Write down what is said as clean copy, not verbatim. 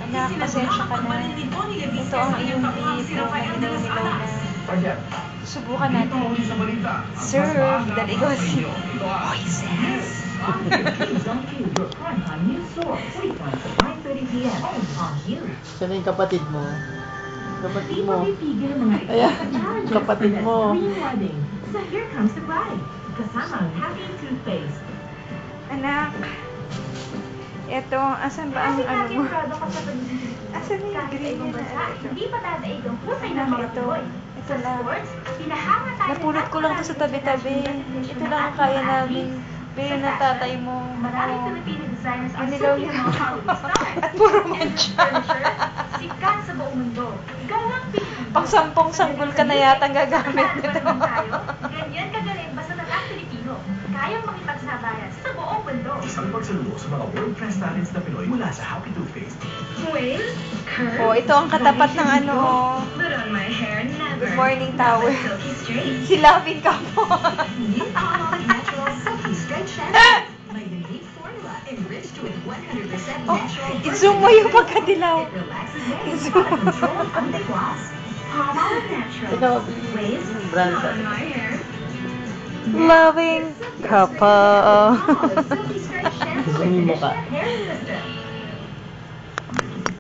Anak, pasensya ka na. Ito ang iyong beef na nilaw na. Subukan natin. Serve, dahil ikaw si Moises. Saan yung kapatid mo? Kapatid mo. Ayan, kapatid mo. So here comes the bride. Kasama ang happy toothpaste. Anak, ito, asan ba ang ano mo? Asan na yung green na ito? Hindi pa dadaig ang husay ng mga Pinoy. Ito lang. Pinahanga tayo. Napulot ko lang ito sa tabi-tabi. Ito lang ang kaya namin. Bili ng tatay mo. Maraming Filipino designers ang Inilaw suki niya. ng mga Hollywood stars. At puro mancha. Sikat sa buong mundo. Galang Pilipino. Pang 10 sanggol ka na yata ang gagamit nito. tayo. Ganyan kagaling basta nalang Pilipino. Kayang makipagsabayan sa buong mundo. Isang pagsaludo sa mga world-class talents na Pinoy mula sa Happy Toothpaste. Wave, curve, Oh, ito ang katapat ng ano. but on my hair never. Good morning, tower. Silky straight. Si Loving ka po. New Almond Natural Silky Straight Shampoo. My unique formula enriched with 100% Oh, natural. i-zoom mo yung pagkadilaw. It relaxes hair I-zoom. by controlling undergloss. Almond Natural. Ikaw, Waves, brand not on my hair. Loving ka pa. Silky Straight Shampoo Zoom mo ka. Hair System.